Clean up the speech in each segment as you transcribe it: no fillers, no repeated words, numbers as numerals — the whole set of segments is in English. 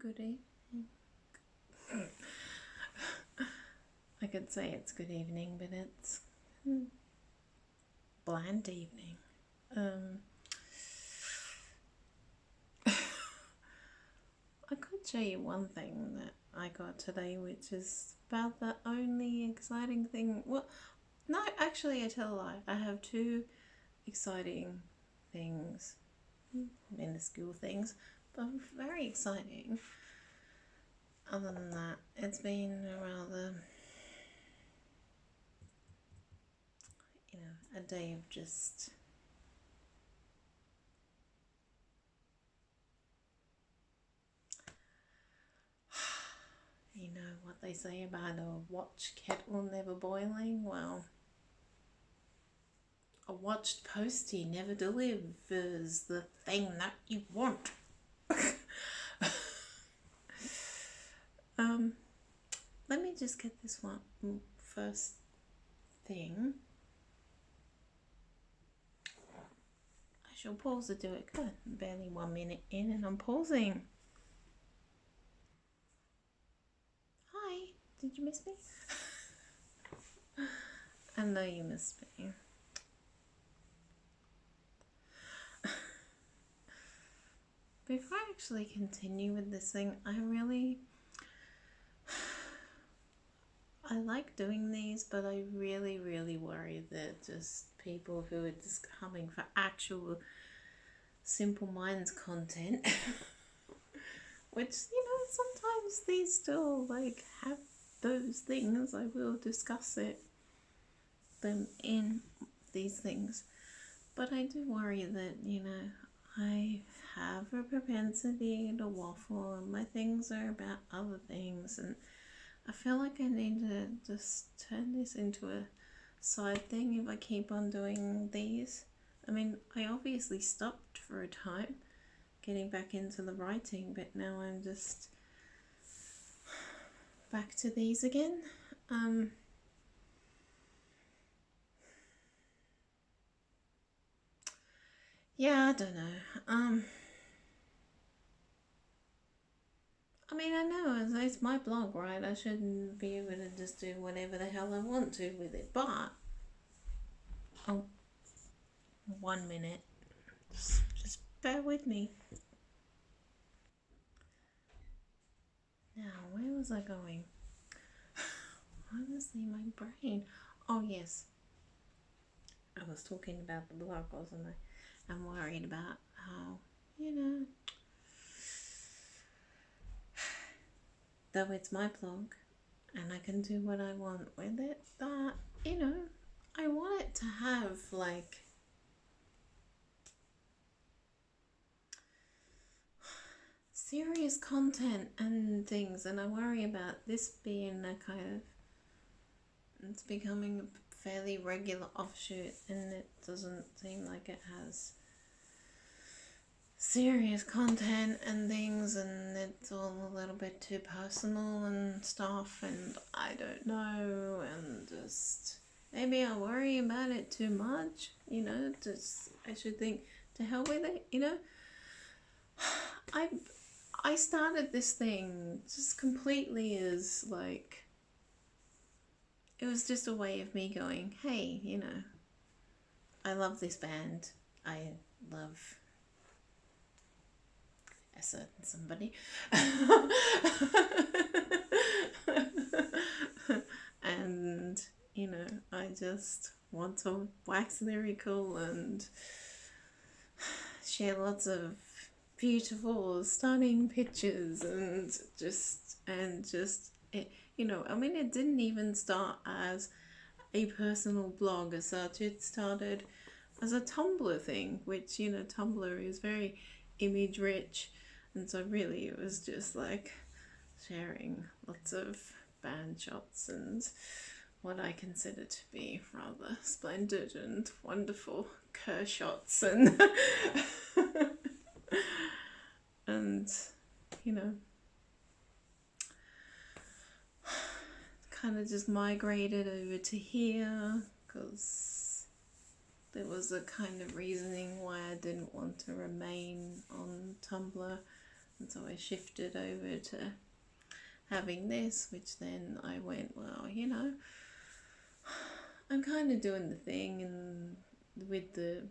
Good evening. I could say it's good evening, but it's bland evening. I could show you one thing that I got today, which is about the only exciting thing. Well, no, actually, I tell a lie. I have two exciting things, minuscule things, but very exciting. Other than that, it's been a rather, a day of just you know what they say about a watch kettle never boiling? Well, a watched postie never delivers the thing that you want. Let me just get this one first thing. I shall pause to do it. Good. Barely 1 minute in and I'm pausing. Hi, did you miss me? I know you missed me. Before I actually continue with this thing, I like doing these, but I really worry that just people who are just coming for actual Simple Minds content, which, sometimes these still have those things. I will discuss them in these things, but I do worry that, I have a propensity to waffle and my things are about other things, and I feel like I need to just turn this into a side thing if I keep on doing these. I mean, I obviously stopped for a time getting back into the writing, but now I'm just back to these again. Yeah, I don't know. I mean, I know it's my blog, right? I shouldn't be able to just do whatever the hell I want to with it, but 1 minute. Just bear with me. Now, where was I going? Honestly, my brain. Oh, yes. I was talking about the blog, wasn't I? I'm worried about how, though it's my blog and I can do what I want with it, but, I want it to have, serious content and things, and I worry about this being a kind of, it's becoming a fairly regular offshoot, and it doesn't seem like it has serious content and things, and it's all a little bit too personal and stuff, and I don't know, and just maybe I worry about it too much, just I should think to hell with it, I started this thing just completely as it was just a way of me going, hey, I love this band. I love a certain somebody. And, I just want to wax lyrical and share lots of beautiful, stunning pictures and it, I mean, it didn't even start as a personal blog as such. It started as a Tumblr thing, which, Tumblr is very image rich, and so really it was just sharing lots of band shots and what I consider to be rather splendid and wonderful Kerr shots and and kind of just migrated over to here because there was a kind of reasoning why I didn't want to remain on Tumblr And so I shifted over to having this, which then I went, well, I'm kind of doing the thing and with the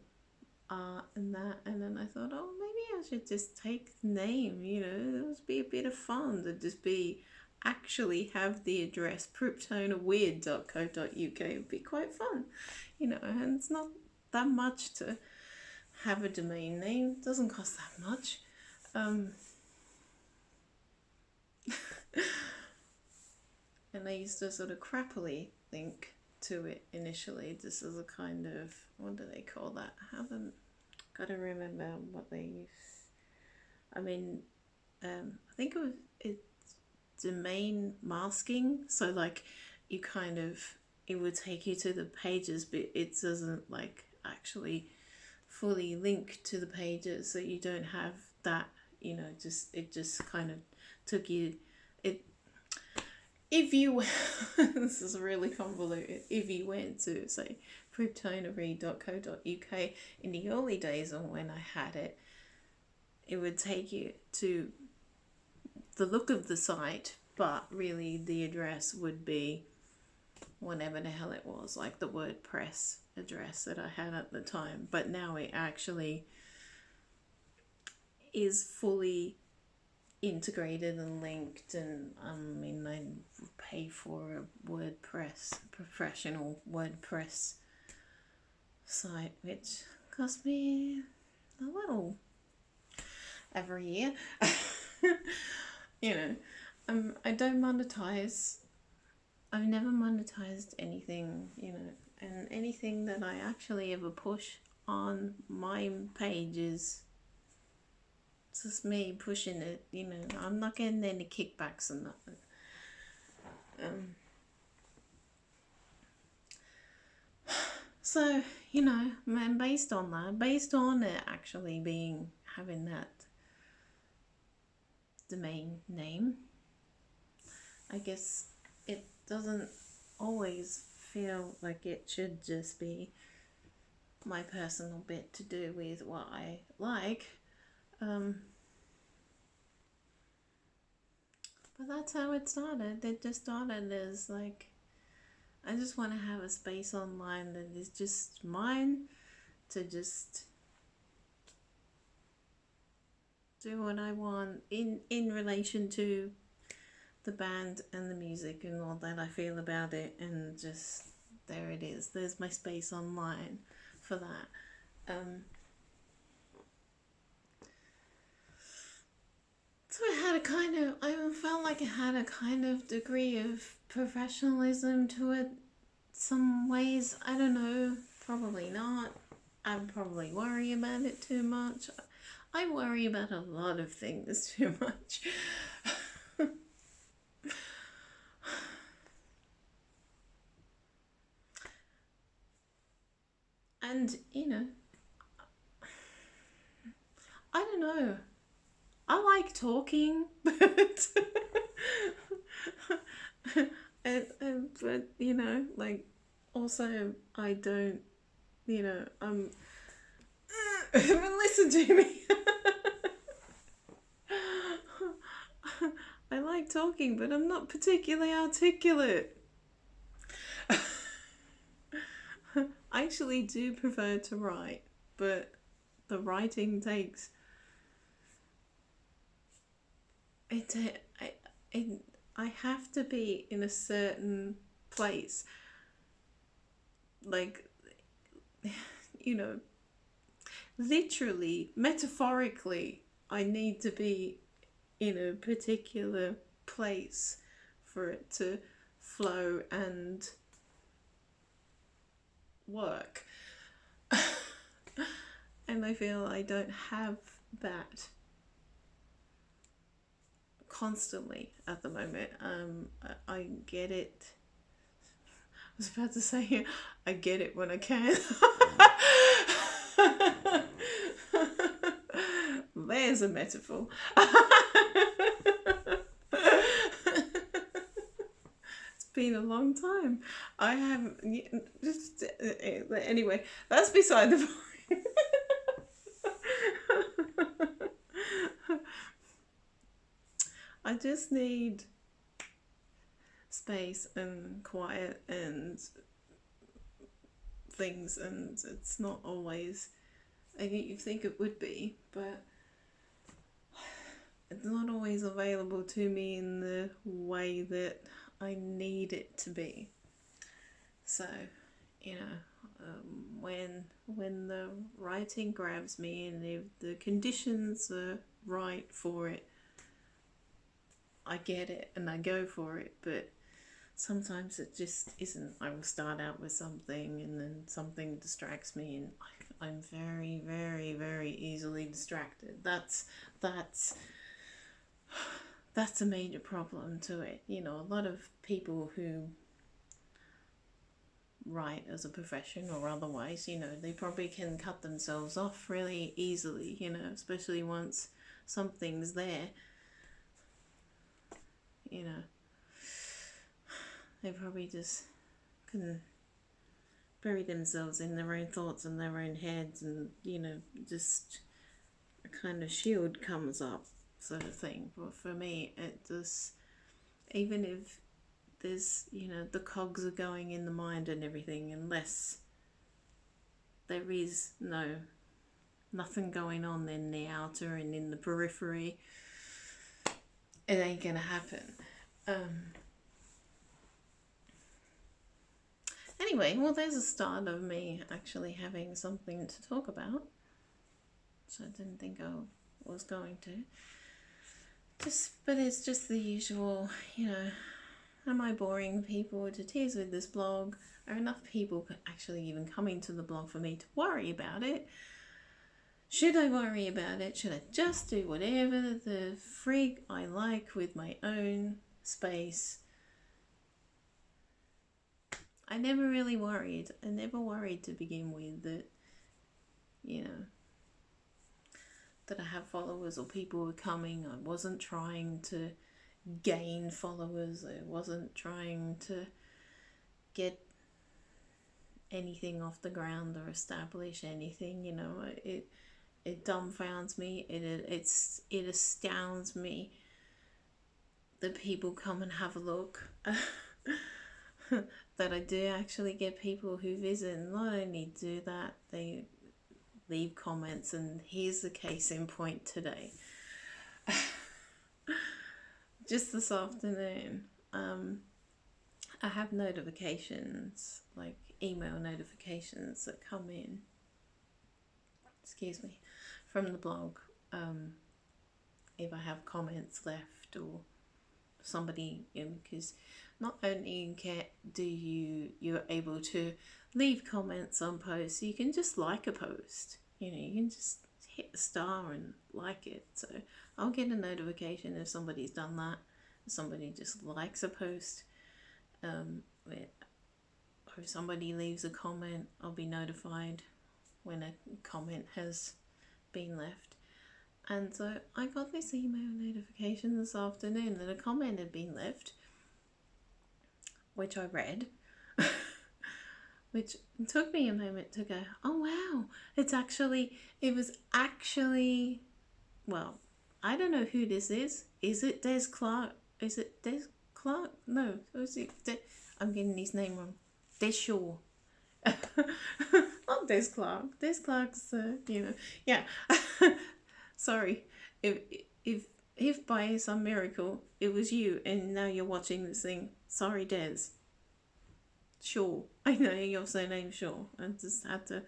art and that, and then I thought, oh, maybe I should just take the name, it would be a bit of fun to just actually have the address priptonaweird.co.uk. It would be quite fun, and it's not that much to have a domain name. It doesn't cost that much. And I used to sort of crappily think to it initially, just as a kind of, what do they call that? I haven't got to remember what they use. I mean, I think it's domain masking. So like you kind of, it would take you to the pages, but it doesn't like actually fully link to the pages, so you don't have that, it just kind of took you, if you this is really convoluted, if you went to say priptonaread.co.uk in the early days of when I had it, it would take you to the look of the site, but really the address would be whatever the hell it was, like the WordPress address that I had at the time. But now it actually is fully integrated and linked, and I mean, I pay for a professional WordPress site, which cost me a little every year. I don't monetize. I've never monetized anything, and anything that I actually ever push on my page is just me pushing it, I'm not getting any kickbacks and nothing. So, and based on it actually having that domain name, I guess it doesn't always feel like it should just be my personal bit to do with what I like. But that's how it started. It just started as like, I just want to have a space online that is just mine to just do what I want in relation to the band and the music and all that I feel about it, and just there it is. There's my space online for that. So I felt like it had a kind of degree of professionalism to it. Some ways, I don't know, probably not. I probably worry about it too much. I worry about a lot of things too much. And, I don't know. I like talking, but but like, also I don't, listen to me. I like talking, but I'm not particularly articulate. I actually do prefer to write, but the writing takes I have to be in a certain place, like, literally, metaphorically, I need to be in a particular place for it to flow and work. And I feel I don't have that constantly at the moment. I get it. I was about to say, I get it when I can. There's a metaphor. It's been a long time. I haven't. Just anyway, that's beside the point. I just need space and quiet and things, and it's not always, I think you think it would be, but it's not always available to me in the way that I need it to be. So, you know, when the writing grabs me and if the conditions are right for it, I get it and I go for it. But sometimes it just isn't. I will start out with something and then something distracts me, and I'm very, very, very easily distracted. That's a major problem to it. You know, a lot of people who write as a profession or otherwise, you know, they probably can cut themselves off really easily, you know, especially once something's there, you know. They probably just can bury themselves in their own thoughts and their own heads, and, you know, just a kind of shield comes up, sort of thing. But for me, it just, even if there's, you know, the cogs are going in the mind and everything, unless there is nothing going on in the outer and in the periphery, it ain't gonna happen. Anyway, well, there's a start of me actually having something to talk about, so I didn't think I was going to. But it's just the usual, you know, am I boring people to tears with this blog? Are enough people actually even coming to the blog for me to worry about it? Should I worry about it? Should I just do whatever the frig I like with my own space? I never really worried. I never worried to begin with that, you know, that I have followers or people were coming. I wasn't trying to gain followers. I wasn't trying to get anything off the ground or establish anything, you know. It dumbfounds me. It astounds me that people come and have a look. That I do actually get people who visit, and not only do that, they leave comments, and here's the case in point today. Just this afternoon, I have notifications, like email notifications that come in, from the blog, if I have comments left or somebody, you know, because not only you're able to leave comments on posts, you can just like a post, you know, you can just hit the star and like it. So I'll get a notification if somebody's done that, if somebody just likes a post, or if somebody leaves a comment, I'll be notified when a comment has been left. And so I got this email notification this afternoon that a comment had been left, which I read, which took me a moment to go, oh wow, it was actually, well, I don't know who this is. Is it Des Clark? Is it Des Clark? No, I'm getting his name wrong. Des Shaw. Not Des Clark. Des Clark's, you know, yeah. Sorry, if by some miracle it was you and now you're watching this thing, sorry, Des. Sure, I know your surname, sure. I just had to.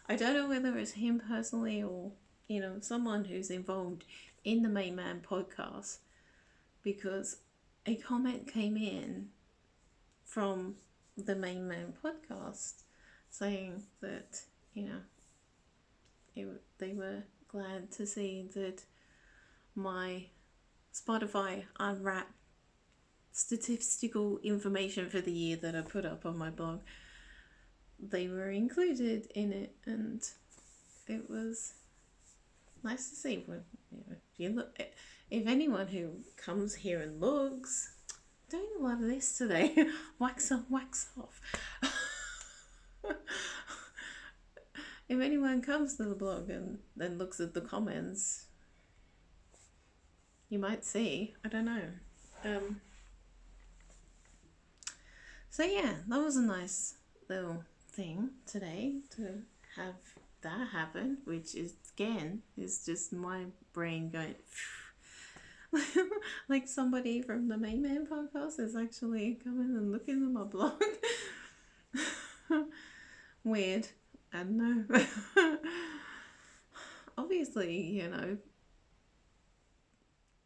I don't know whether it's him personally or, you know, someone who's involved in the Main Man podcast, because a comment came in from the Main Man podcast saying that, you know, they were glad to see that my Spotify Unwrapped statistical information for the year that I put up on my blog, they were included in it, and it was nice to see. When, you know, if anyone who comes here and looks, doing a lot of this today, wax on, wax off. If anyone comes to the blog and then looks at the comments, You might see. I don't know. So yeah, that was a nice little thing today to have that happen, which is again is just my brain going like somebody from the Main Man podcast is actually coming and looking at my blog. Weird. I don't know. Obviously, you know,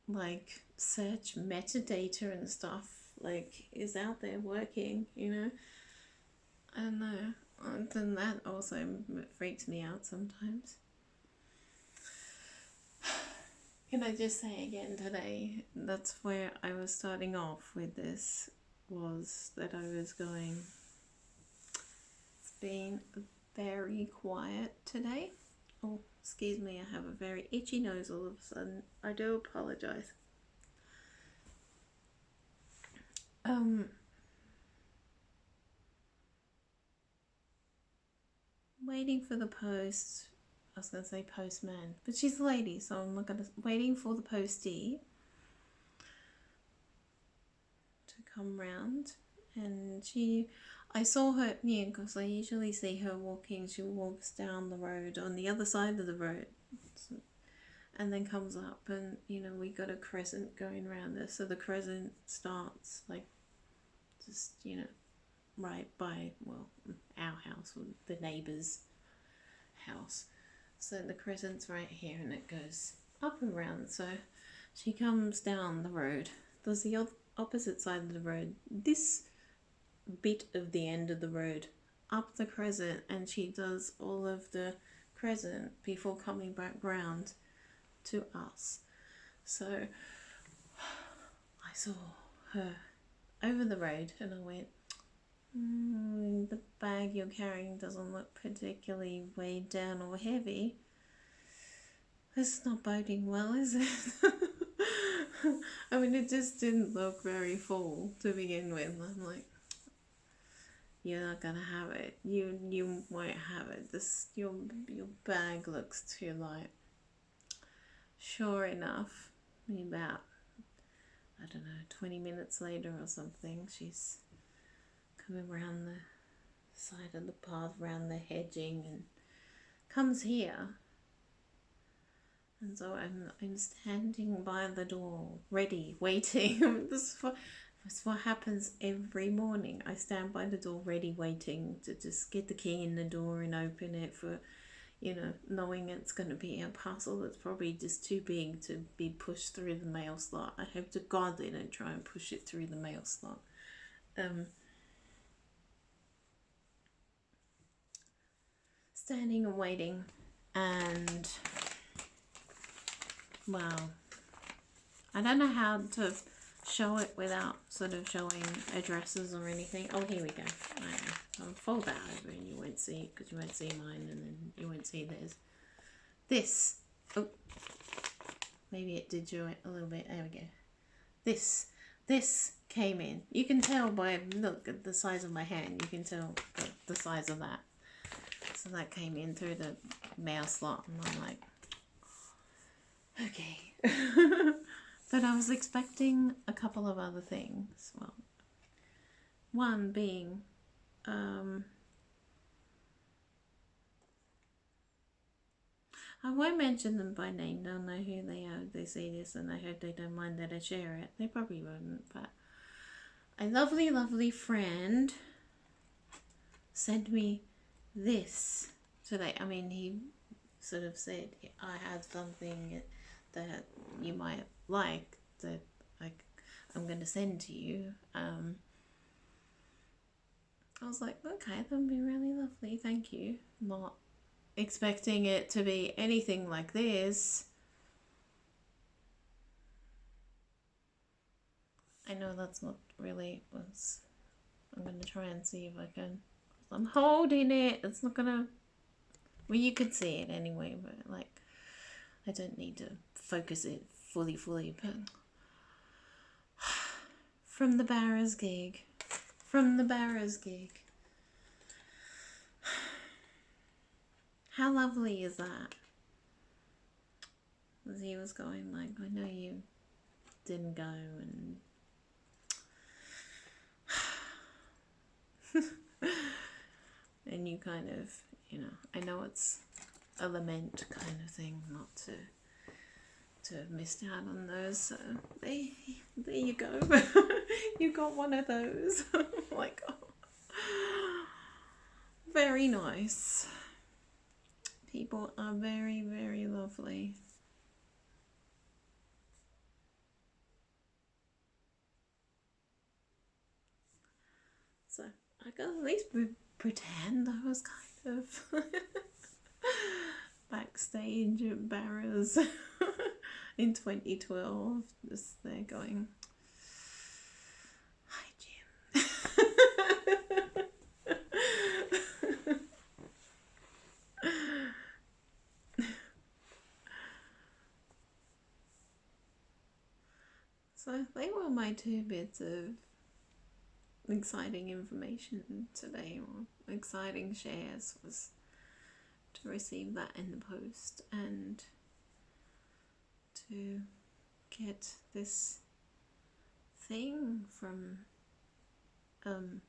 like search metadata and stuff like is out there working, you know. I don't know. And then that also freaks me out sometimes. Can I just say again today, that's where I was starting off with this, was that I was going, it's been very quiet today. Oh, excuse me, I have a very itchy nose all of a sudden. I do apologize. Waiting for the post. I was going to say postman, but she's a lady, so I'm not going to. Waiting for the postie to come round, and I saw her, yeah, because I usually see her walking. She walks down the road on the other side of the road, so, and then comes up, and you know we got a crescent going around there, so the crescent starts like just right by our house or the neighbour's house. So the crescent's right here and it goes up and round. So she comes down the road. There's the opposite side of the road. This bit of the end of the road up the crescent, and she does all of the crescent before coming back round to us. So I saw her over the road and I went, the bag you're carrying doesn't look particularly weighed down or heavy. This is not boding well, is it? I mean, it just didn't look very full to begin with. I'm like, you're not gonna have it. You won't have it. Your bag looks too light. Sure enough, about, I don't know, 20 minutes later or something, she's coming around the side of the path, around the hedging, and comes here. And so I'm standing by the door, ready, waiting. This is what happens every morning. I stand by the door, ready, waiting to just get the key in the door and open it for, knowing it's going to be a parcel that's probably just too big to be pushed through the mail slot. I hope to God they don't try and push it through the mail slot. Standing and waiting, and well, I don't know how to show it without sort of showing addresses or anything. Oh, here we go. I'll fold that over and you won't see it because you won't see mine and then you won't see theirs. This, oh, maybe it did show it a little bit. There we go. This came in. You can tell by, look at the size of my hand, you can tell the size of that. So that came in through the mail slot and I'm like, okay. But I was expecting a couple of other things. Well, one being, I won't mention them by name. They'll know who they are if they see this, and I hope they don't mind that I share it. They probably wouldn't, but a lovely, lovely friend sent me this today. I mean, he sort of said, I have something that you might like that I'm going to send to you. I was like, okay, that would be really lovely, thank you. Not expecting it to be anything like this. I know that's not really what's... I'm going to try and see if I can... I'm holding it. It's not going to... Well, you could see it anyway, but like, I don't need to focus it fully, but... From the Barra's gig. From the Barra's gig. How lovely is that? As he was going like, I know you didn't go, and and you kind of, I know it's a lament kind of thing not to have missed out on those. So there you go. You got one of those. Like, oh, very nice. People are very, very lovely. So I could at least pretend I was kind of backstage at Barra's in 2012. Just there going, "Hi, Jim." So they were my 2 bits of exciting information today, or exciting shares, was to receive that in the post and to get this thing from the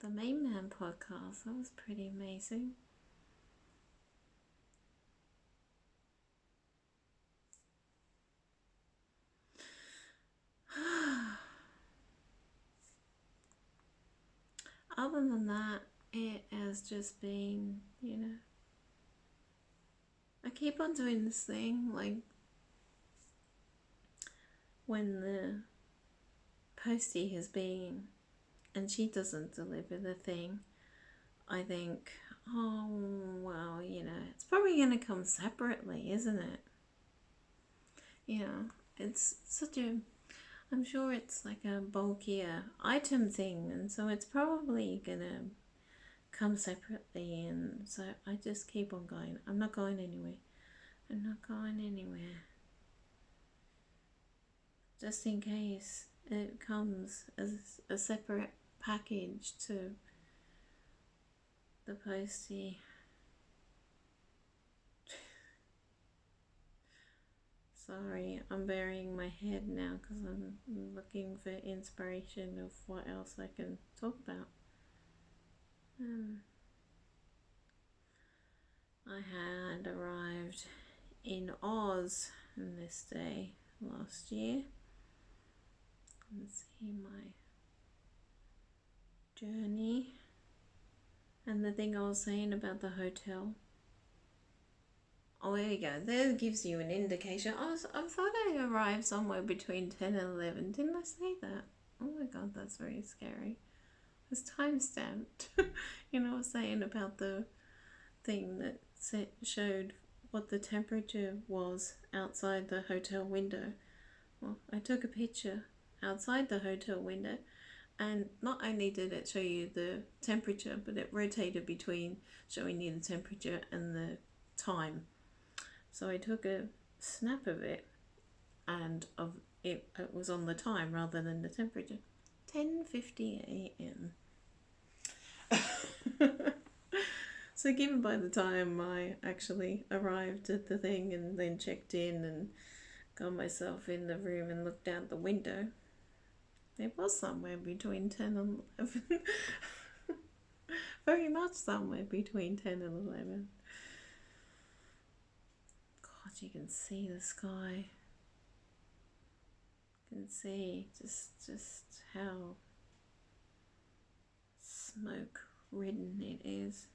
Main Man podcast. That was pretty amazing. Other than that, it has just been, I keep on doing this thing, like when the postie has been and she doesn't deliver the thing, I think, oh, well, it's probably going to come separately, isn't it? It's such a, I'm sure it's like a bulkier item thing, and so it's probably going to come separately, and so I just keep on going. I'm not going anywhere. I'm not going anywhere. Just in case it comes as a separate package to the postie. Sorry, I'm burying my head now because I'm looking for inspiration of what else I can talk about. I had arrived in Oz on this day last year. Let's see my journey. And the thing I was saying about the hotel. Oh, there you go. That gives you an indication. I thought I arrived somewhere between 10 and 11. Didn't I say that? Oh my god, that's very scary. It's time stamped. I was saying about the thing that showed what the temperature was outside the hotel window. Well, I took a picture outside the hotel window, and not only did it show you the temperature, but it rotated between showing you the temperature and the time. So I took a snap of it, and it was on the time rather than the temperature. 10:50 a.m. So given by the time I actually arrived at the thing and then checked in and got myself in the room and looked out the window, it was somewhere between 10 and 11. Very much somewhere between 10 and 11. God, you can see the sky. You can see just how smoke ridden it is.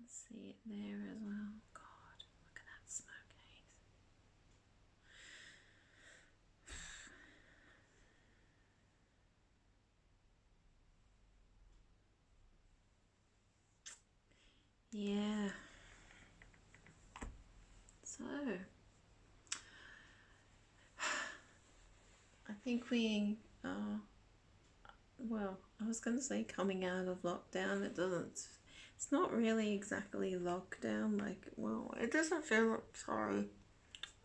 See it there as well. God, look at that smoke haze. Yeah. So, I think we are, well, I was going to say coming out of lockdown. It's not really exactly lockdown. Like, well, it doesn't feel, sorry.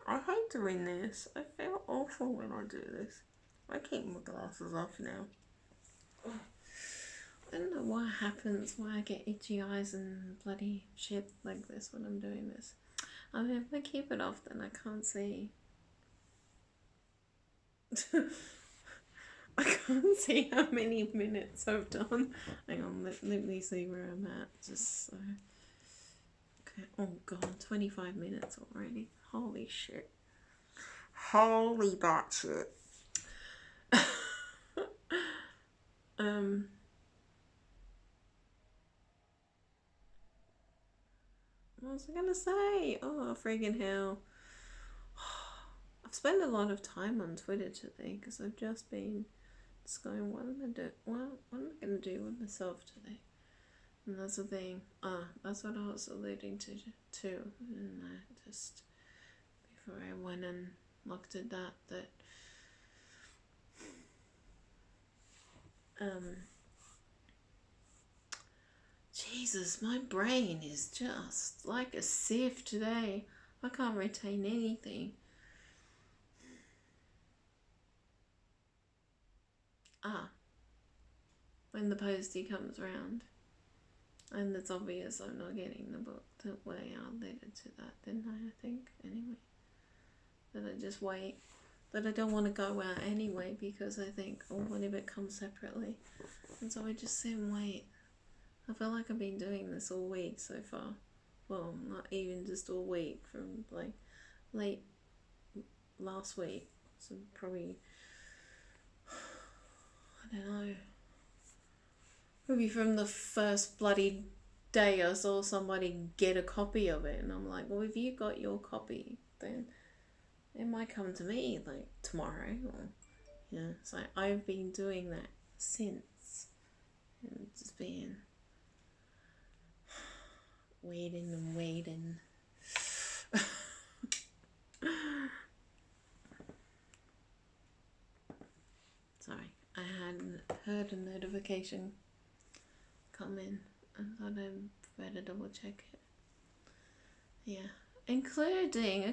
I hate doing this. I feel awful when I do this. I keep my glasses off now. I don't know what happens, why I get itchy eyes and bloody shit like this when I'm doing this. I mean, if I keep it off, then I can't see. I can't see how many minutes I've done. Hang on, let me see where I'm at. Just so. Okay. Oh god, 25 minutes already. Holy shit. Holy batshit. What was I gonna say? Oh, friggin' hell. I've spent a lot of time on Twitter today because I've just been going, what am I doing? What am I gonna do with myself today? And that's the thing. That's what I was alluding to too. And I just, before I went and looked at that Jesus, my brain is just like a sieve today. I can't retain anything. When the postie comes round, and it's obvious I'm not getting the book, that way I led it to that, didn't I think, anyway. That I just wait. That I don't want to go out anyway because I think, oh, what if it comes separately? And so I just sit and wait. I feel like I've been doing this all week so far. Well, not even just all week, from like late last week. So probably, I don't know, maybe from the first bloody day I saw somebody get a copy of it, and I'm like, well, if you got your copy, then it might come to me like tomorrow. Or, yeah, so I've been doing that since, and just being waiting and waiting. Sorry, I hadn't heard a notification come in. I thought I'd better double check it. Yeah, including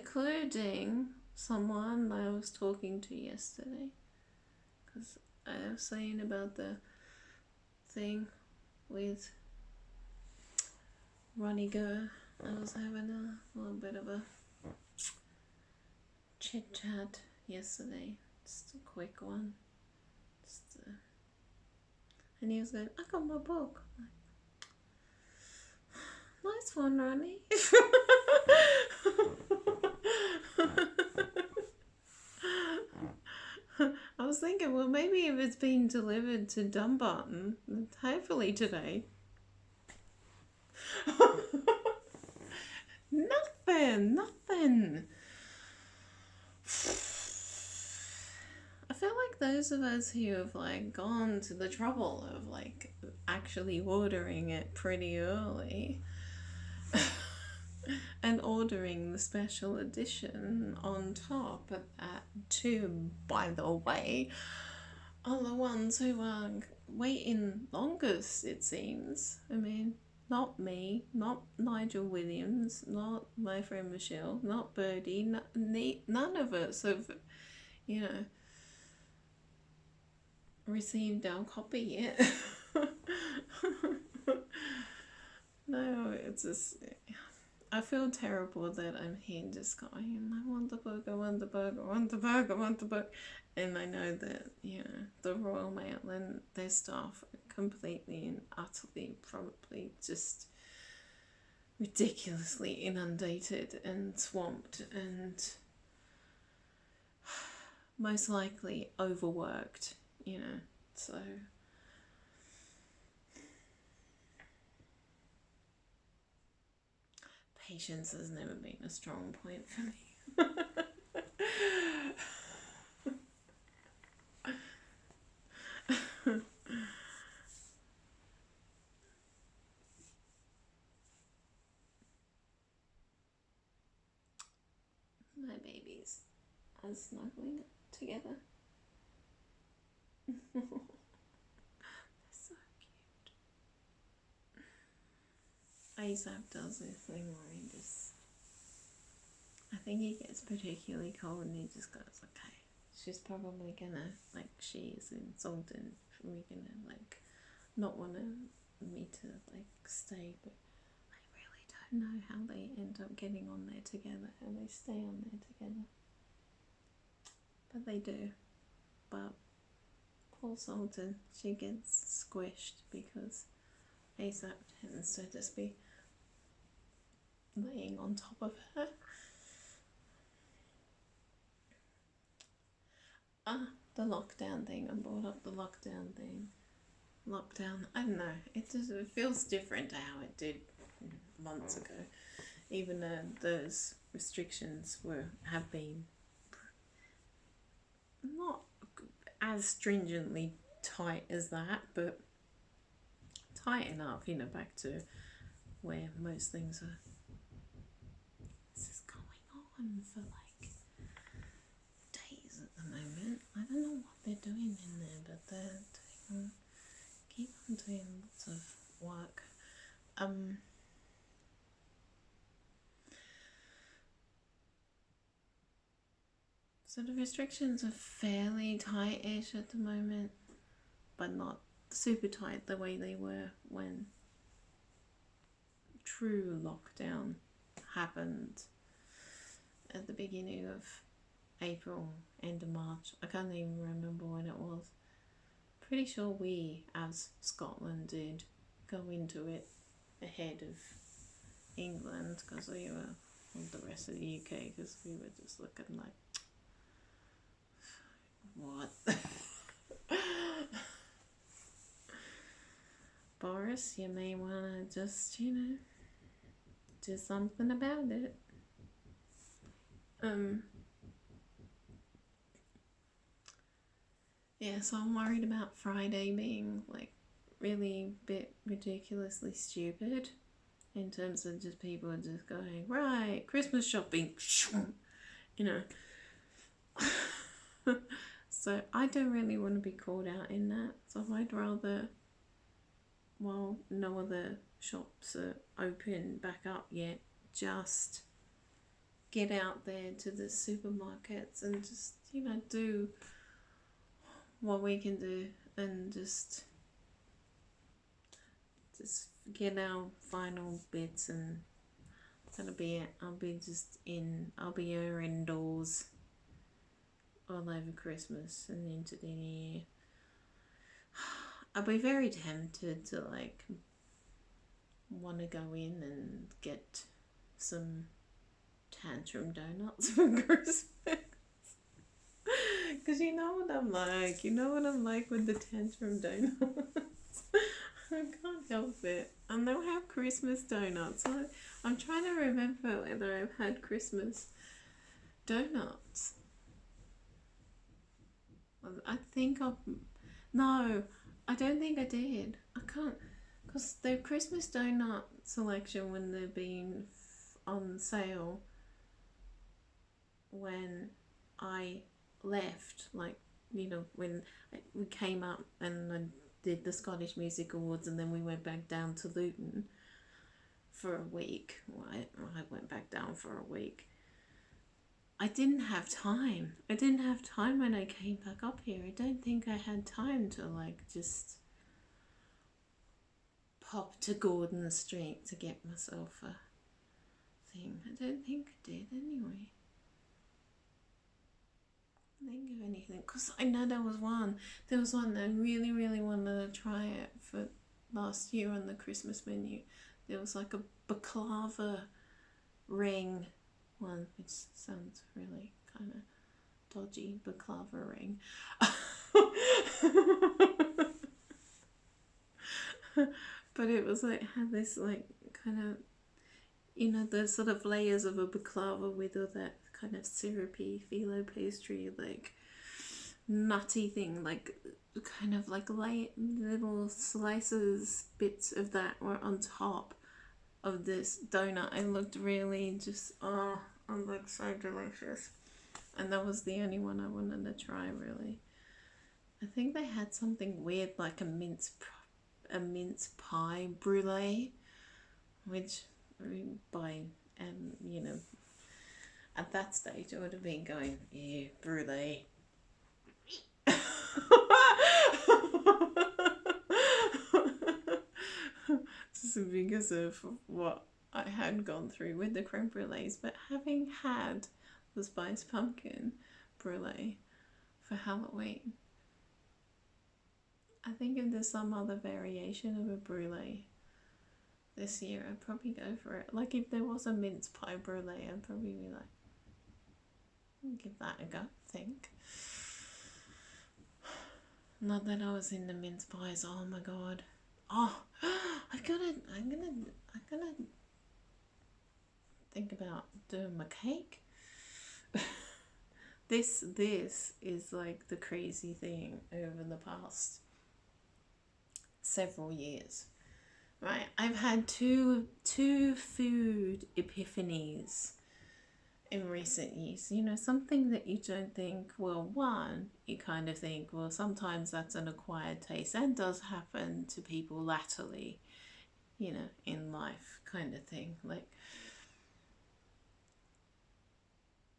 someone I was talking to yesterday, because I was saying about the thing with Ronnie Gurr. I was having a little bit of a chit chat yesterday, just a quick one. And he was going, I got my book. Like, nice one, Ronnie. I was thinking, well, maybe if it's been delivered to Dumbarton, hopefully today. Nothing. I feel like those of us who have like gone to the trouble of like actually ordering it pretty early and ordering the special edition on top of that too, by the way, are the ones who are waiting longest, it seems. I mean, not me, not Nigel Williams, not my friend Michelle, not Birdie, none of us have, received our copy yet. No, it's just, I feel terrible that I'm here just going, I want the book, I want the book, I want the book, I want the book. And I know that, the Royal Mail and their staff are completely and utterly probably just ridiculously inundated and swamped and most likely overworked, so patience has never been a strong point for me. My babies are snuggling together. They're so cute. Asap does this thing where he just, I think he gets particularly cold and he just goes, okay, she's probably gonna, like, she's insulted, we're gonna, like, not want me to like stay, but I really don't know how they end up getting on there together, how they stay on there together. But they do. But poor Sultan, she gets squished because ASAP tends to just be laying on top of her. The lockdown thing. I brought up the lockdown thing. Lockdown, I don't know. It feels different to how it did months ago. Even though those restrictions have been not as stringently tight as that, but tight enough, back to where most things are. This is going on for like days at the moment. I don't know what they're doing in there, but they're keep on doing lots of work. So the restrictions are fairly tight-ish at the moment, but not super tight the way they were when true lockdown happened at the beginning of April, end of March. I can't even remember when it was. Pretty sure we, as Scotland, did go into it ahead of England because we were, well, the rest of the UK, because we were just looking like, what? Boris, you may want to just, do something about it. Yeah, so I'm worried about Friday being like really bit ridiculously stupid in terms of just people just going, right, Christmas shopping, So I don't really want to be called out in that. So I'd rather, while no other shops are open back up yet, just get out there to the supermarkets and just, do what we can do and just get our final bits, and that'll be it. I'll be here indoors all over Christmas and into the new year. I'll be very tempted to want to go in and get some tantrum donuts for Christmas. Because you know what I'm like with the tantrum donuts. I can't help it. And they'll have Christmas donuts. I'm trying to remember whether I've had Christmas donuts. No, I don't think I did. I can't, because the Christmas donut selection, when they're being on sale, when I left, when we came up and I did the Scottish Music Awards, and then we went back down to Luton for a week. I went back down for a week. I didn't have time. When I came back up here. I don't think I had time to just pop to Gordon Street to get myself a thing. I don't think I did anyway. I didn't give anything, because I know there was one that I really, really wanted to try it for last year on the Christmas menu. There was like a baklava ring one, which sounds really kind of dodgy, baklava ring. But it was had this kind of, the sort of layers of a baklava with all that kind of syrupy phyllo pastry, nutty thing, kind of little slices, bits of that were on top of this donut. It looked really just, it looked so delicious. And that was the only one I wanted to try, really. I think they had something weird, like a mince pie brulee, which by at that stage I would have been going, yeah, brulee. because of what I had gone through with the creme brulees, but having had the spiced pumpkin brulee for Halloween, I think if there's some other variation of a brulee this year, I'd probably go for it. Like if there was a mince pie brulee, I'd probably be like, give that a go, I think. Not that I was into mince pies. Oh my god. Oh, I'm gonna think about doing my cake. This is like the crazy thing over the past several years. Right, I've had two food epiphanies in recent years. You know, something that you don't think, well, one, you kind of think, well, sometimes that's an acquired taste, and does happen to people latterly, you know, in life, kind of thing. Like,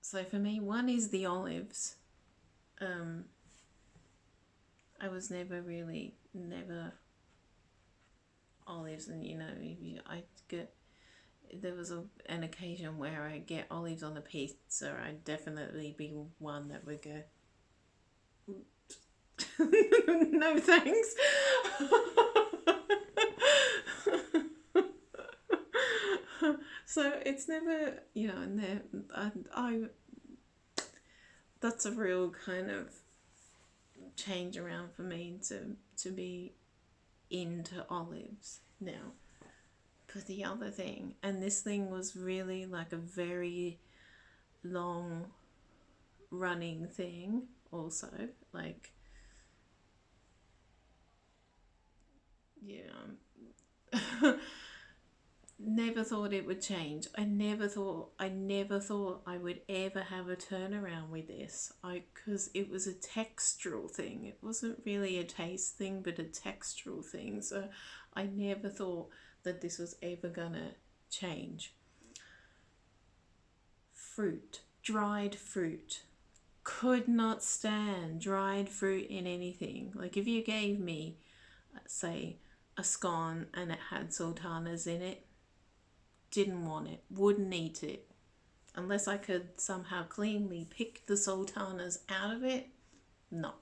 so for me, one is the olives. I was never olives, and you know, there was an occasion where I get olives on a pizza, I'd definitely be one that would go, no thanks. So it's never, you know, and I that's a real kind of change around for me to be into olives now. But the other thing, and this thing was really like a very long running thing also, like, yeah. Never thought it would change. I never thought I would ever have a turnaround with this. Because it was a textural thing. It wasn't really a taste thing, but a textural thing. So I never thought that this was ever gonna change. Fruit, dried fruit. Could not stand dried fruit in anything. Like if you gave me, say, a scone and it had sultanas in it, didn't want it, wouldn't eat it. Unless I could somehow cleanly pick the sultanas out of it, no.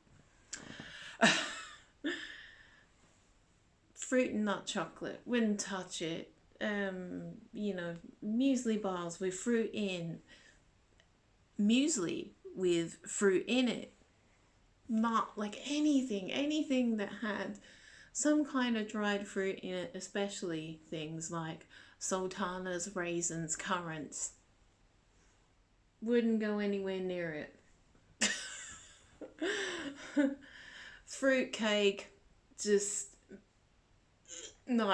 Fruit and nut chocolate, wouldn't touch it. You know, muesli bars with fruit in. Muesli with fruit in it. Not like anything that had some kind of dried fruit in it, especially things like sultanas, raisins, currants. Wouldn't go anywhere near it. Fruit cake, just no.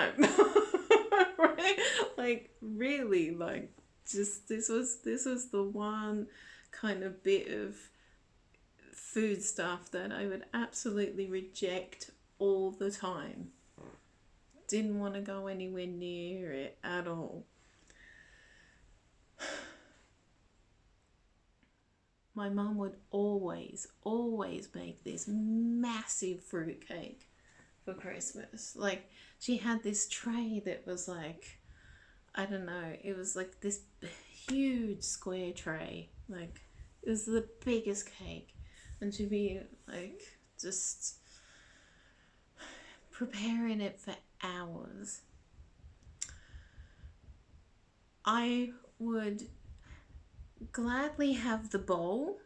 Right? Like really, like just this was the one kind of bit of food stuff that I would absolutely reject all the time. Didn't want to go anywhere near it at all. My mum would always make this massive fruit cake for Christmas. Like she had this tray that was like, I don't know, it was like this huge square tray. Like it was the biggest cake. And she'd be like just preparing it for hours. I would gladly have the bowl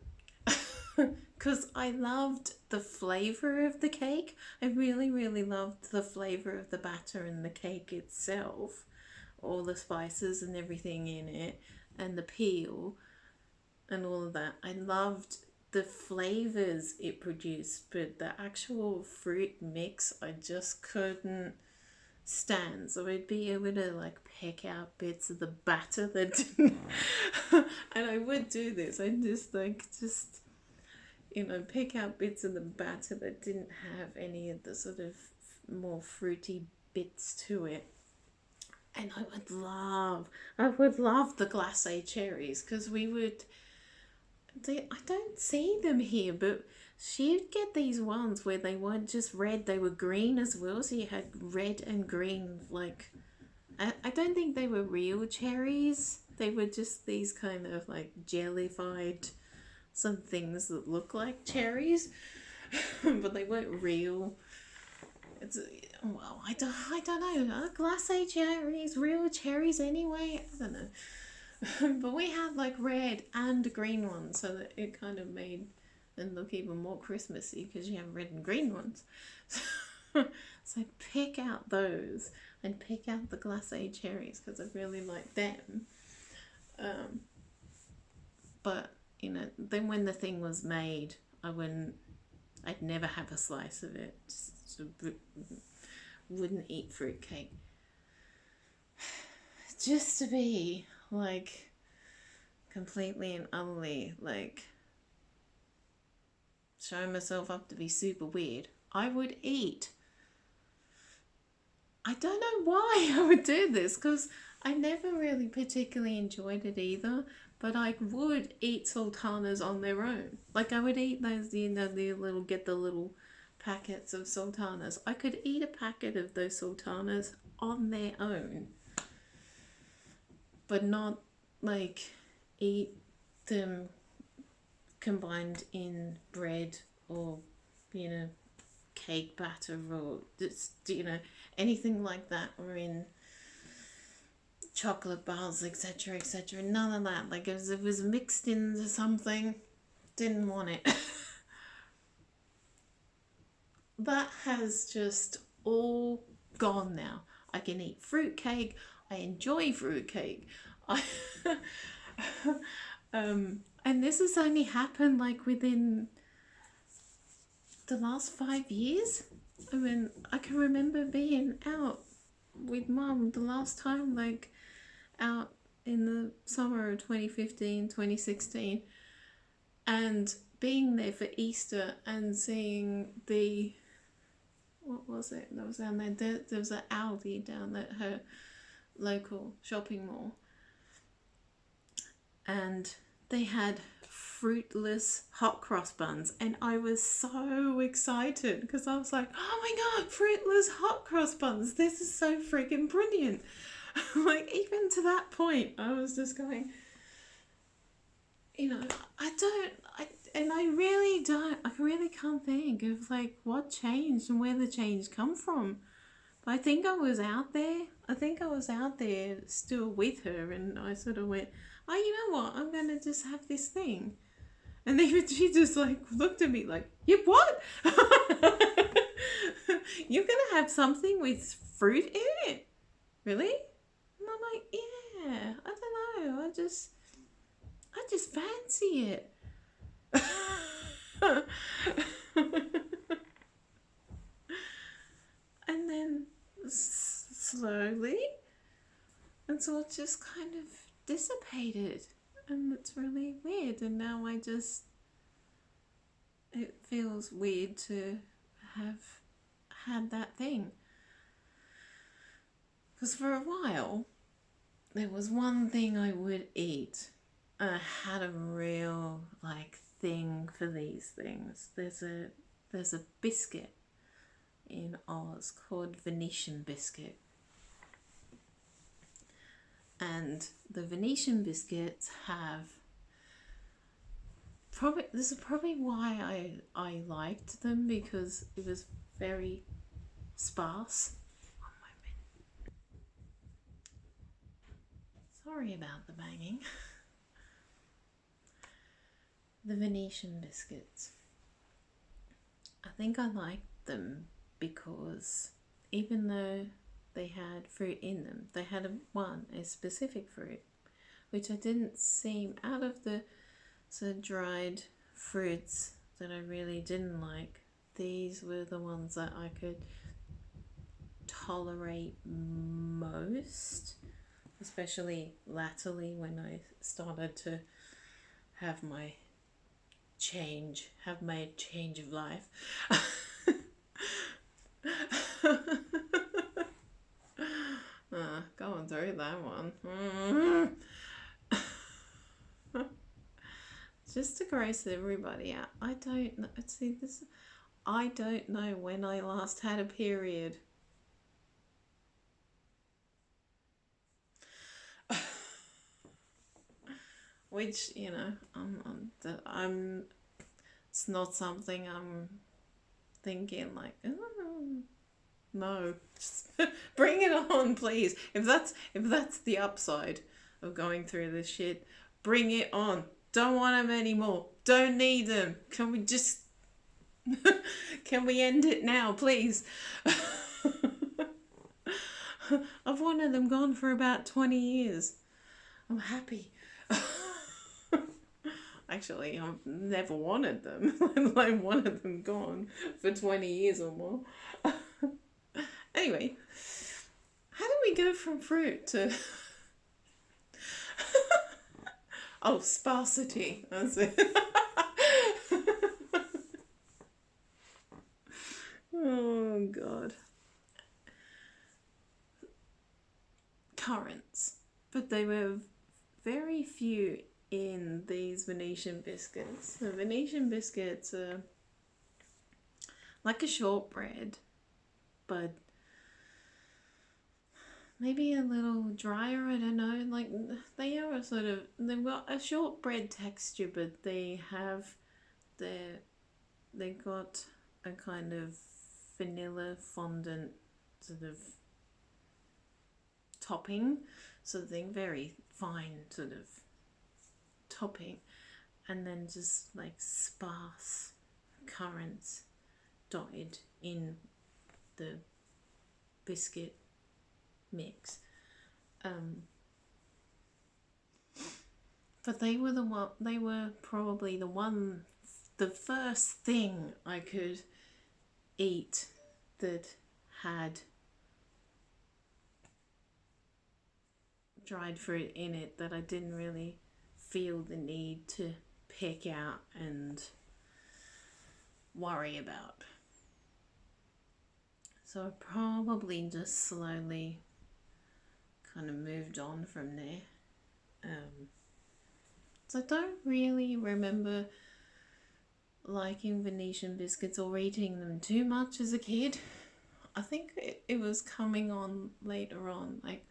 because I loved the flavor of the cake. I really loved the flavor of the batter and the cake itself, all the spices and everything in it, and the peel and all of that. I loved the flavors it produced, but the actual fruit mix I just couldn't stand. So I'd be able to like pick out bits of the batter that didn't and I would do this. I'd just you know, pick out bits of the batter that didn't have any of the sort of more fruity bits to it. And I would love the glacé cherries because I don't see them here, but she'd get these ones where they weren't just red, they were green as well. So you had red and green, like I don't think they were real cherries. They were just these kind of like jellified some things that look like cherries, but they weren't real. It's well, I don't know. Are glacé cherries real cherries anyway? I don't know. But we had like red and green ones, so that it kind of made them look even more Christmassy because you have red and green ones. So pick out those and pick out the glacé cherries because I really like them. Um, but you know, then when the thing was made, I'd never have a slice of it. Just wouldn't eat fruitcake. Just to be like completely and utterly like showing myself up to be super weird, I would eat. I don't know why I would do this because I never really particularly enjoyed it either. But I would eat sultanas on their own. Like I would eat those, you know, the little get the little packets of sultanas. I could eat a packet of those sultanas on their own, but not like eat them combined in bread or, you know, cake batter or just, you know, anything like that, or in chocolate bars, etc., etc. None of that. Like if it was mixed into something, didn't want it. That has just all gone now. I can eat fruitcake. I enjoy fruitcake. I and this has only happened like within the last 5 years. I mean, I can remember being out with mum the last time, like out in the summer of 2015, 2016, and being there for Easter and seeing the, what was it that was down there? There was an Aldi down at her local shopping mall, and they had fruitless hot cross buns, and I was so excited because I was like, oh my god, fruitless hot cross buns, this is so freaking brilliant. Like even to that point I was just going, you know, I really don't, I really can't think of like what changed and where the change come from. But I think I was out there. I think I was out there still with her, and I sort of went, "Oh, you know what? I'm gonna just have this thing." And then she just like looked at me like, "You what? You're gonna have something with fruit in it, really?" And I'm like, "Yeah, I don't know. I just fancy it." And then slowly, and so it just kind of dissipated, and it's really weird. And now it feels weird to have had that thing, because for a while there was one thing I would eat. I had a real like thing for these things. There's a biscuit in Oz called Venetian biscuit, and the Venetian biscuits have probably, this is probably why I liked them, because it was very sparse. Sorry about the banging. The Venetian biscuits, I think I liked them because even though they had fruit in them, they had a specific fruit, which I didn't seem, out of the sort of dried fruits that I really didn't like, these were the ones that I could tolerate most, especially latterly when I started to have my change of life. Going through that one. Just to gross everybody out. I don't know. See this. I don't know when I last had a period. which, you know, I'm it's not something I'm thinking like, oh, no, just bring it on, please. If that's the upside of going through this shit, bring it on. Don't want them anymore. Don't need them. Can we just can we end it now, please? I've wanted them gone for about 20 years. I'm happy. Actually, I've never wanted them. I wanted them gone for 20 years or more. Anyway, how do we go from fruit to... oh, sparsity. That's it. Oh, God. Currants. But they were very few in these Venetian biscuits. The Venetian biscuits are like a shortbread, but maybe a little drier, I don't know. Like, they are a sort of, they've got a shortbread texture, but they got a kind of vanilla fondant sort of topping, so they're very fine sort of topping, and then just like sparse currants dotted in the biscuit mix. But they were probably the first thing I could eat that had dried fruit in it, that I didn't really feel the need to pick out and worry about. So I probably just slowly kind of moved on from there. So I don't really remember liking Venetian biscuits or eating them too much as a kid. I think it was coming on later on. Like,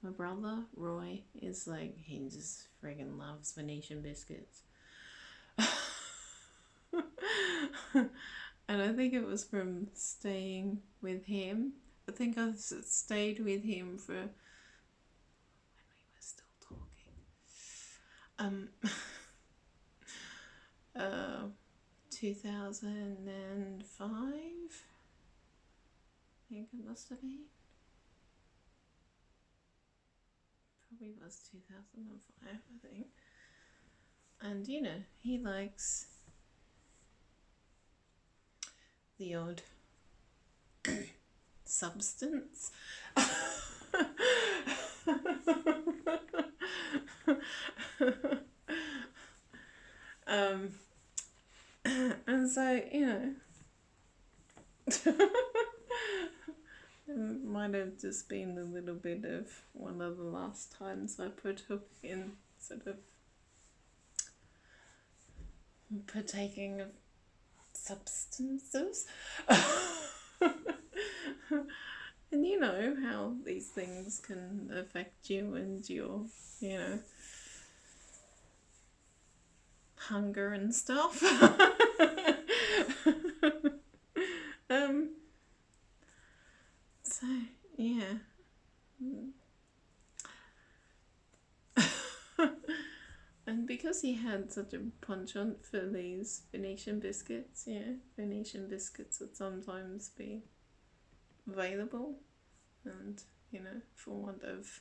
my brother Roy is like, he just friggin' loves Venetian biscuits. And I think it was from staying with him. I think I stayed with him for when we were still talking. 2005, I think it must have been. Probably was 2005, I think. And you know, he likes the odd substance. And so, you know, it might have just been a little bit of one of the last times I partook in sort of partaking of substances. And you know how these things can affect you and your, you know, hunger and stuff. So yeah. And because he had such a penchant for these Venetian biscuits, yeah, Venetian biscuits would sometimes be available, and you know, for want of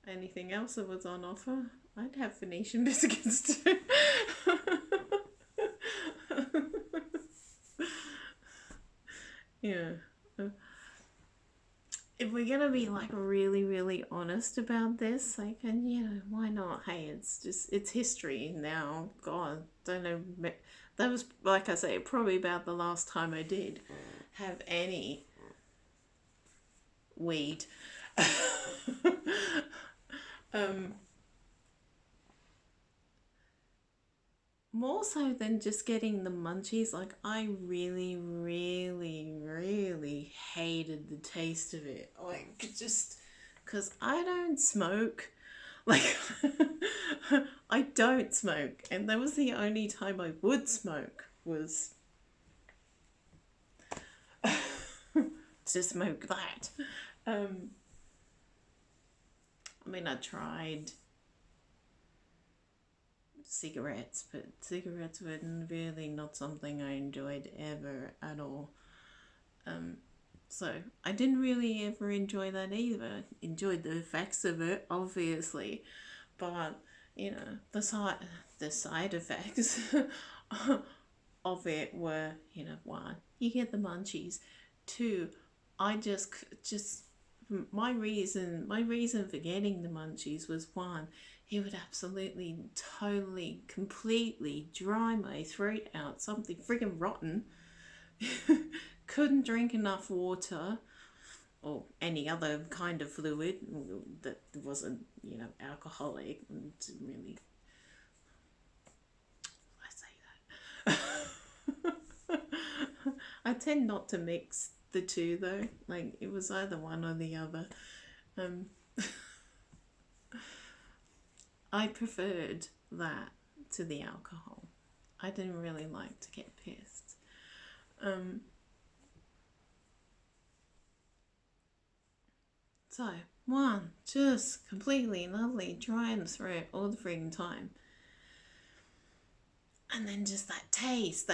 anything else that was on offer, I'd have Venetian biscuits too. Yeah. If we're gonna be like really, really honest about this, like, and you know, why not? Hey, it's history now. God, don't know. That was, like I say, probably about the last time I did have any weed. More so than just getting the munchies, like, I really, really, really hated the taste of it. Like, just because I don't smoke. Like, I don't smoke, and that was the only time I would smoke was to smoke that. Um, I mean, I tried cigarettes, but cigarettes were really not something I enjoyed ever at all. Um, so I didn't really ever enjoy that either. Enjoyed the effects of it, obviously, but you know the side effects of it were, you know, one, you get the munchies. Two, I just my reason for getting the munchies was, one, it would absolutely, totally, completely dry my throat out, something freaking rotten. Couldn't drink enough water or any other kind of fluid that wasn't, you know, alcoholic. Didn't really, I say that. I tend not to mix the two though. Like, it was either one or the other. Um, I preferred that to the alcohol. I didn't really like to get pissed. Um, so, one, just completely and utterly dry in the throat all the freaking time. And then just that taste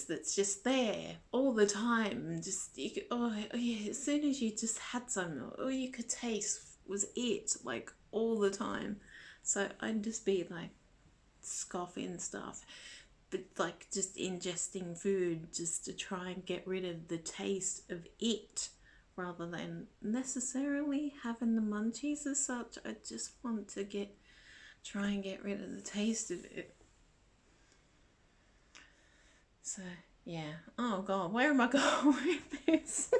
that's just there all the time. Just, you could, oh yeah, as soon as you just had some, all you could taste was it, like, all the time. So I'd just be like scoffing stuff, but like just ingesting food just to try and get rid of the taste of it rather than necessarily having the munchies as such. I just want to try and get rid of the taste of it. So yeah. Oh god, where am I going with this?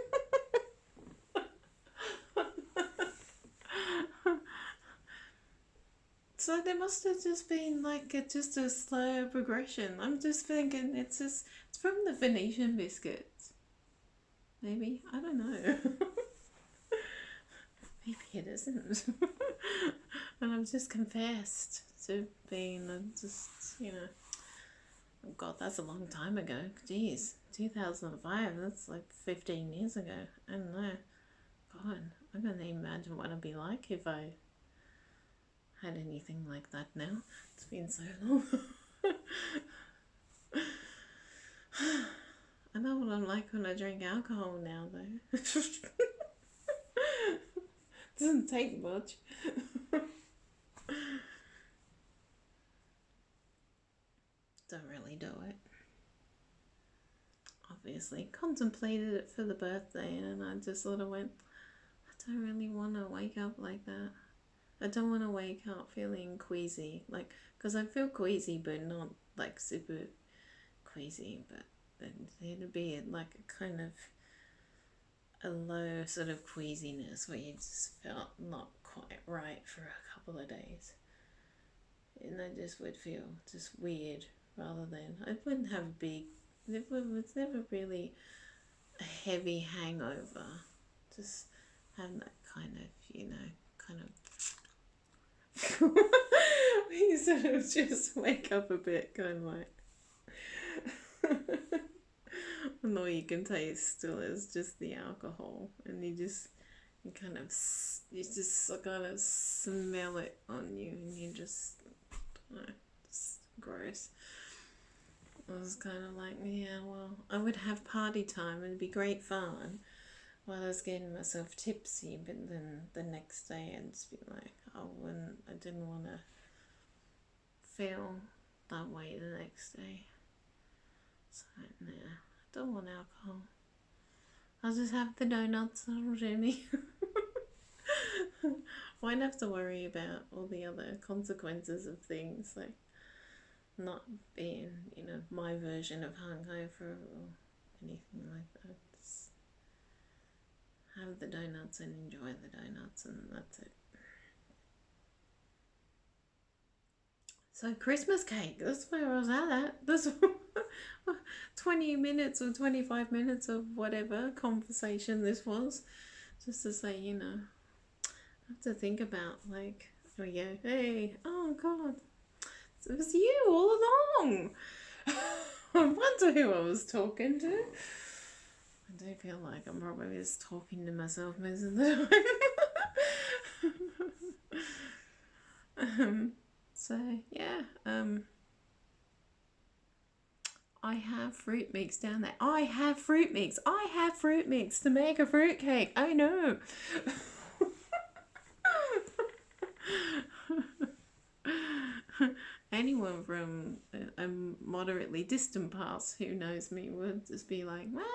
So there must have just been like just a slow progression. I'm just thinking it's from the Venetian biscuits. Maybe, I don't know. Maybe it isn't. And I've just confessed to being just, you know, oh god, that's a long time ago. Jeez, 2005, that's like 15 years ago. I don't know. God, I can't even imagine what it'd be like if I had anything like that now. It's been so long. I know what I'm like when I drink alcohol now, though. Doesn't take much. Don't really do it. Obviously, contemplated it for the birthday, and I just sort of went, I don't really want to wake up like that. I don't want to wake up feeling queasy, like, because I feel queasy, but not like super queasy, but it'd be like a kind of a low sort of queasiness where you just felt not quite right for a couple of days. And I just would feel just weird rather than, I wouldn't have a big, it was never really a heavy hangover. Just have that kind of, you know, kind of, you sort of just wake up a bit, kind of like, and all you can taste still is just the alcohol, and you just kind of smell it on you, and you just, I don't know, just gross. I was kind of like, yeah, well, I would have party time, it'd be great fun while I was getting myself tipsy, but then the next day I'd just be like, I didn't want to feel that way the next day. So, nah, I don't want alcohol. I'll just have the donuts, that'll do me. Won't have to worry about all the other consequences of things, like not being, you know, my version of hungover or anything like that. Just have the donuts and enjoy the donuts, and that's it. So Christmas cake, that's where I was at. That's 20 minutes or 25 minutes of whatever conversation this was. Just to say, you know, I have to think about, like, we go, hey, oh God, it was you all along. I wonder who I was talking to. I do feel like I'm probably just talking to myself most of the time. So yeah, I have fruit mix down there. I have fruit mix. I have fruit mix to make a fruit cake. I know. Anyone from a moderately distant past who knows me would just be like, what?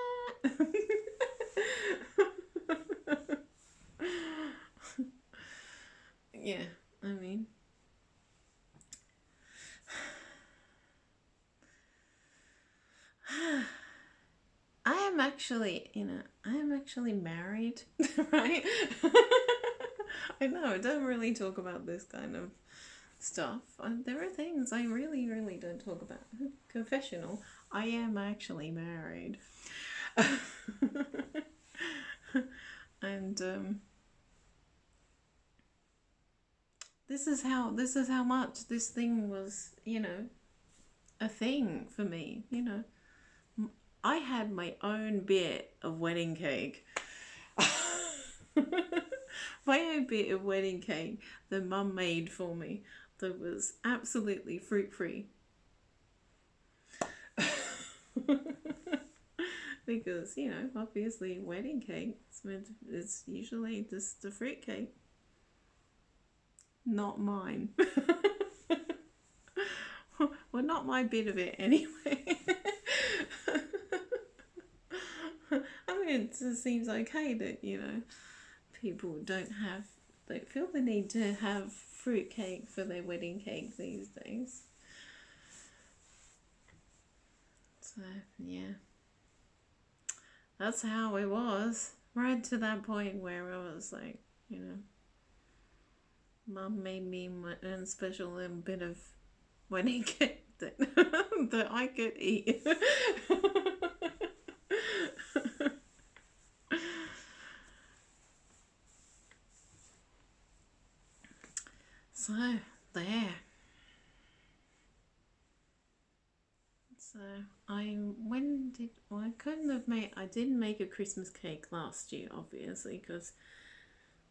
Yeah, I mean, I am actually, I am actually married, right? I know, I don't really talk about this kind of stuff. There are things I really, really don't talk about. Confessional, I am actually married. And this is how much this thing was, a thing for me, I had my own bit of wedding cake. My own bit of wedding cake that Mum made for me that was absolutely fruit free. Because, obviously wedding cake it's usually just a fruit cake. Not mine. Well, not my bit of it anyway. I mean, it just seems okay that, people don't feel the need to have fruit cake for their wedding cake these days. So, yeah. That's how it was. Right to that point where I was like, Mum made me my own special little bit of wedding cake that, that I could eat. So, there. So, I couldn't have made, I didn't make a Christmas cake last year, obviously, because,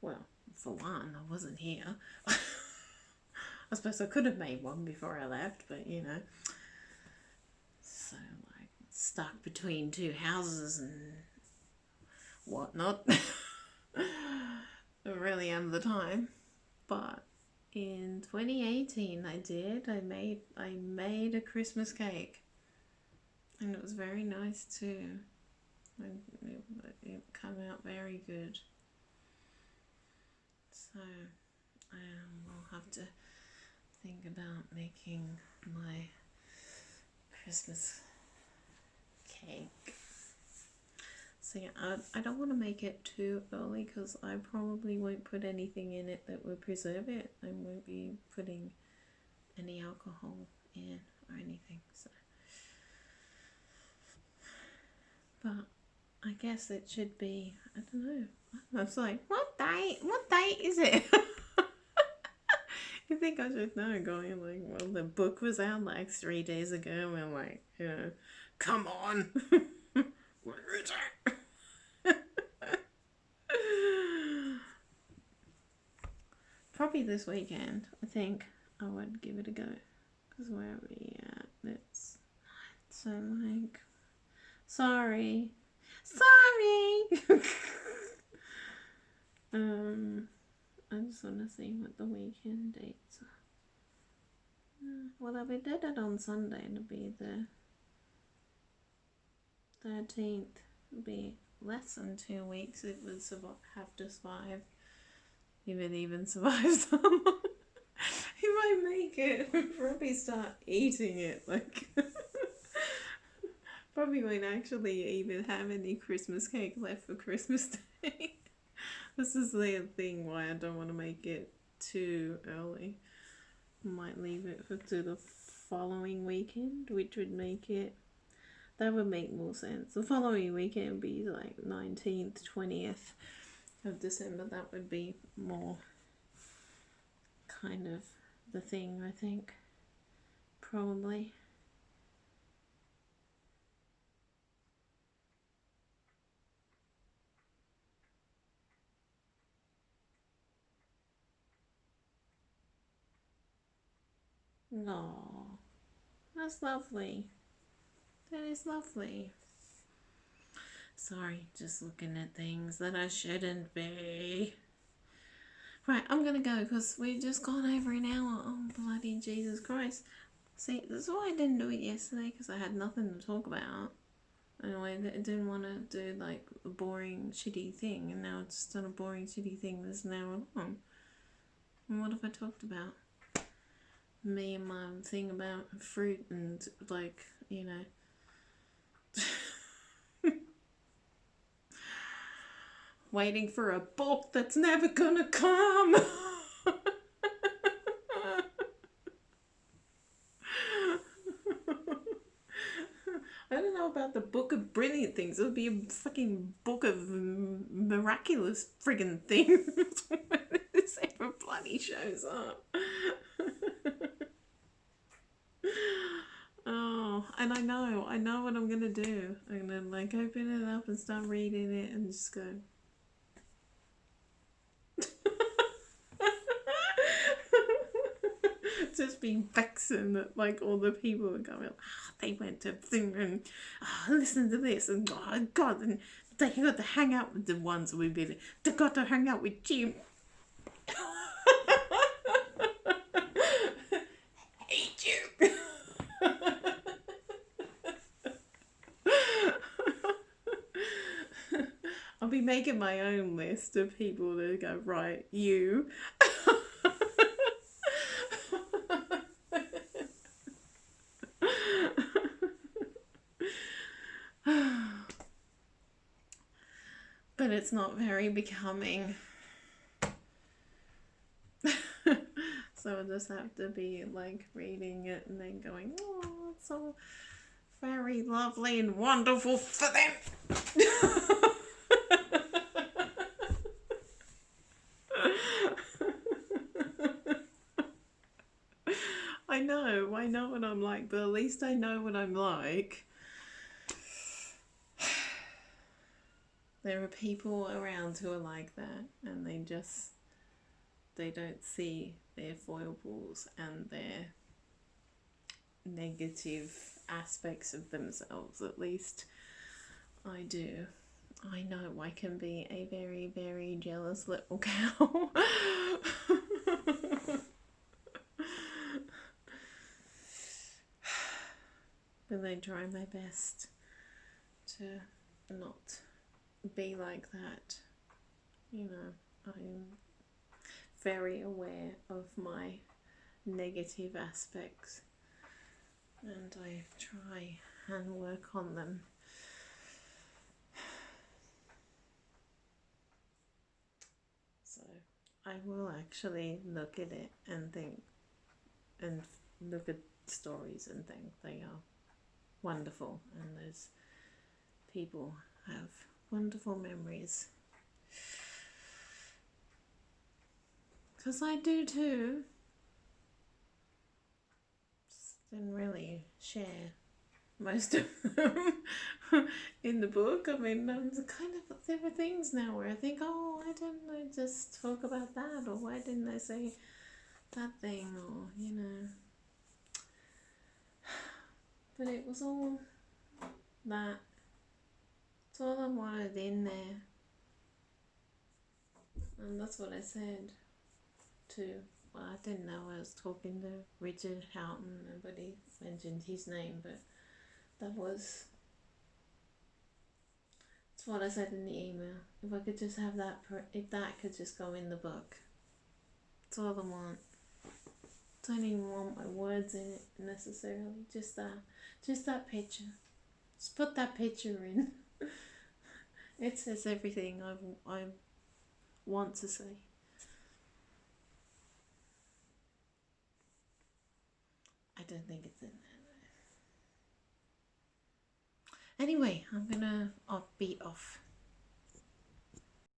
well, for one, I wasn't here. I suppose I could have made one before I left, but so like stuck between two houses and whatnot. I really am the time. But in 2018, I made a Christmas cake, and it was very nice too. And it came out very good. So we'll have to think about making my Christmas cake. So yeah, I don't want to make it too early because I probably won't put anything in it that will preserve it. I won't be putting any alcohol in or anything. So, but I guess it should be, I don't know. I was like, what date is it? You think I should know, going like, well, the book was out like 3 days ago, and I'm like, come on. What is it? Probably this weekend, I think I would give it a go. Because where are we at? It's so like, sorry. I just want to see what the weekend dates are. Well, if we did it on Sunday, it'll be the 13th. It'll be less than 2 weeks. It would have to survive. If it even survives that long. If I make it, I'll probably start eating it. Like, probably won't actually even have any Christmas cake left for Christmas Day. This is the thing why I don't want to make it too early. I might leave it to the following weekend, which would make it, that would make more sense. The following weekend would be like 19th, 20th of December. That would be more kind of the thing, I think. Probably. No, that's lovely. That is lovely. Sorry, just looking at things that I shouldn't be. Right, I'm gonna go because we've just gone over an hour. Oh, bloody Jesus Christ. See, that's why I didn't do it yesterday, because I had nothing to talk about. Anyway, I didn't want to do like a boring, shitty thing, and now it's done a boring, shitty thing that's an hour long. And what have I talked about? Me and my thing about fruit and, like, you know, waiting for a book that's never gonna come. I don't know about the book of brilliant things. It would be a fucking book of miraculous friggin' things when this ever bloody shows up. Oh, and I know what I'm gonna do. I'm gonna like open it up and start reading it and just go. Just being vexing that like all the people are going, they went to thing and listen to this and oh god, and they got to hang out with the ones we've been. They got to hang out with Jim. Hate you. I'll be making my own list of people to go, right, you. But it's not very becoming. So I'll just have to be like reading it and then going, oh, it's so very lovely and wonderful for them. I know what I'm like, but at least I know what I'm like. There are people around who are like that, and they don't see their foibles and their negative aspects of themselves. At least I do. I know I can be a very, very jealous little cow. But I try my best to not be like that. You know, I'm very aware of my negative aspects and I try and work on them. So I will actually look at it and think and look at stories and think they are wonderful, and those people have wonderful memories. Because I do too. Just didn't really share most of them in the book. I mean, kind of, there are things now where I think, oh, why didn't I just talk about that? Or why didn't I say that thing? Or, you know. But it was all that. It's all I wanted in there. And that's what I said to, well, I didn't know I was talking to Richard Houghton, nobody mentioned his name, but that's what I said in the email. If I could just have that, if that could just go in the book. That's all I want. Don't even want my words in it necessarily, just that picture. Just put that picture in. It says everything I want to say. I don't think it's in there though. Anyway, I'm gonna be off.